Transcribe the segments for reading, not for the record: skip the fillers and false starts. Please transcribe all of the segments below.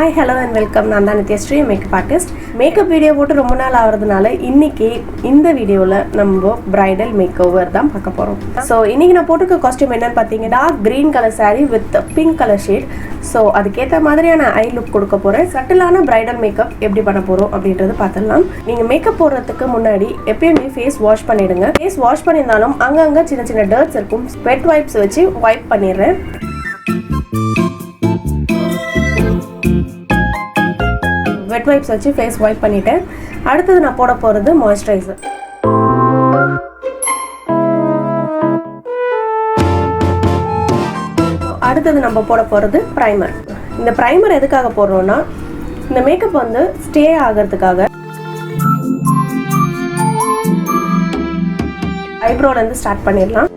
Hi, hello and welcome. நான் தான் Nithyasree, makeup artist. Makeup video போட்டு ரொம்ப நாள் ஆவறதுனால இன்னைக்கு இந்த வீடியோல நம்ம bridal makeover தான் பார்க்க போறோம். So இன்னைக்கு நான் போட்டுக்க காஸ்டியூம் என்னன்னு பாத்தீங்கன்னா green color saree with pink color shade. So அதுக்கேத்த மாதிரியான ஐ லுக் கொடுக்க போறேன். சட்டிலான bridal makeup எப்படி பண்ண போறோம் அப்படின்றது பார்த்தலாம். நீங்க மேக்கப் போடுறதுக்கு முன்னாடி எப்பவுமே ஃபேஸ் வாஷ் பண்ணிடுங்க. ஃபேஸ் வாஷ் பண்ணினாலும் அங்கங்க சின்ன சின்ன டர்ட்ஸ் இருக்கும். வெட் வைப்ஸ் வச்சு வைப் பண்ணிடுறேன். வெட் வைப்ஸ் வச்சு ஃபேஸ் வைப் பண்ணிட்டேன். அடுத்தது நான் போட போகிறது மாய்ஸ்சரைசர். அடுத்தது நம்ம போட போகிறது ப்ரைமர். இந்த ப்ரைமர் எதுக்காக போடுறோம்னா இந்த மேக்கப் வந்து ஸ்டே ஆகிறதுக்காக. ஐப்ரோலேருந்து ஸ்டார்ட் பண்ணிடலாம்.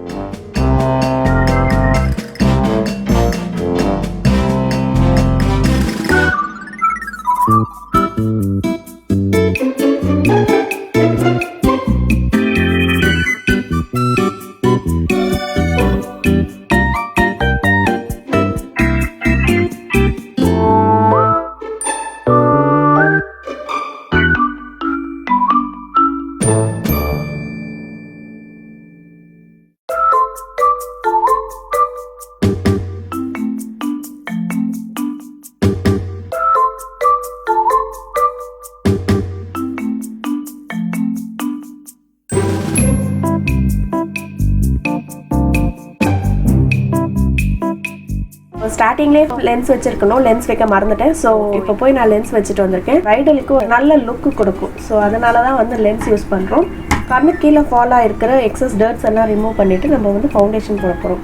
ஸ்டார்டிங்லேயே லென்ஸ் வச்சிருக்கணும், லென்ஸ் வைக்க மறந்துட்டேன். ஸோ இப்போ போய் நான் லென்ஸ் வச்சுட்டு வந்திருக்கேன். ப்ரைடலுக்கு ஒரு நல்ல லுக்கு கொடுக்கும். ஸோ அதனால தான் வந்து லென்ஸ் யூஸ் பண்ணுறோம். கண்ணு கீழே ஃபால் ஆகிருக்கிற எக்ஸஸ் டர்ட்ஸ் எல்லாம் ரிமூவ் பண்ணிவிட்டு நம்ம வந்து ஃபவுண்டேஷன் போட போகிறோம்.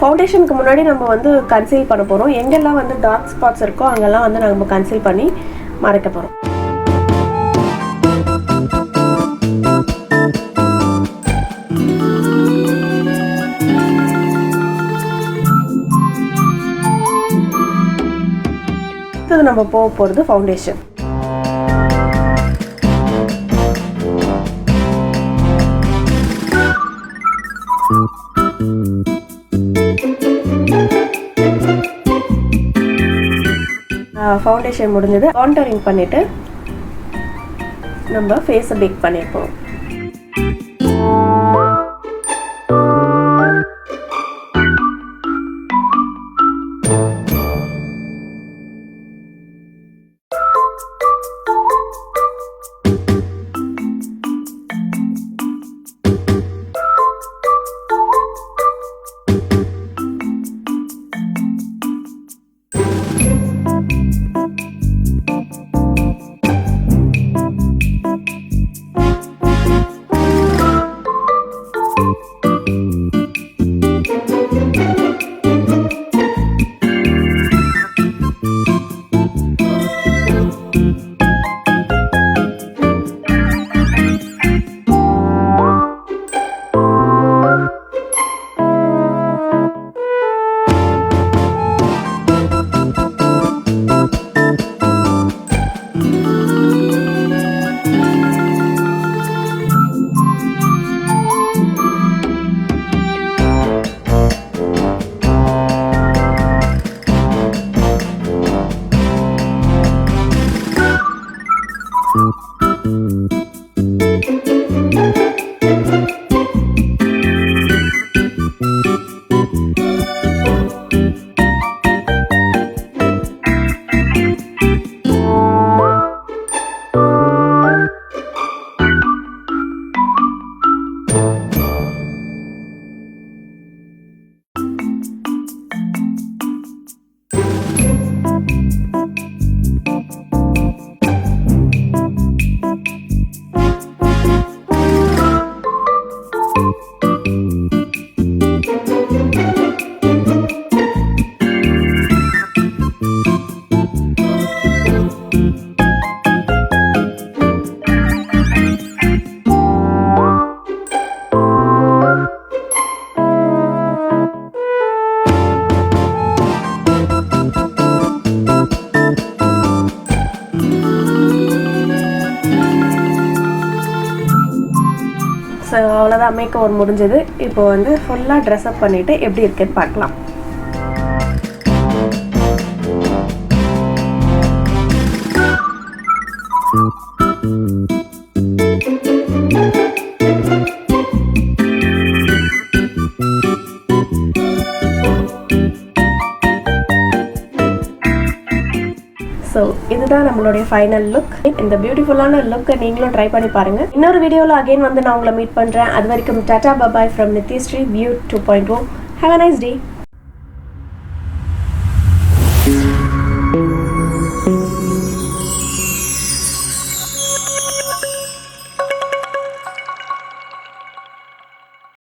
ஃபவுண்டேஷனுக்கு முன்னாடி நம்ம வந்து கன்சீல் பண்ண போகிறோம். எங்கெல்லாம் வந்து டார்க் ஸ்பாட்ஸ் இருக்கோ அங்கெல்லாம் வந்து நம்ம கன்சீல் பண்ணி மறைக்க போகிறோம். நம்ம போக போகிறது ஃபவுண்டேஷன். ஃபவுண்டேஷன் முடிஞ்சது. கான்டூரிங் பண்ணிட்டு நம்ம ஃபேஸை பேக் பண்ணிருப்போம். ஸோ அவ்வளோதான், மேக்கப் முடிஞ்சது. இப்போ வந்து ஃபுல்லாக ட்ரெஸ்அப் பண்ணிவிட்டு எப்படி இருக்குன்னு பார்க்கலாம். ஸோ இதுதான் நம்மளுடைய ஃபைனல் லுக். இந்த பியூட்டிஃபுல்லான லுக்கை நீங்களும் ட்ரை பண்ணி பாருங்க. இன்னொரு வீடியோவில் அகைன் வந்து நான் உங்களை மீட் பண்ணுறேன். அது வரைக்கும் Tata bye bye from Nithyasri view 2.0. Have a nice day.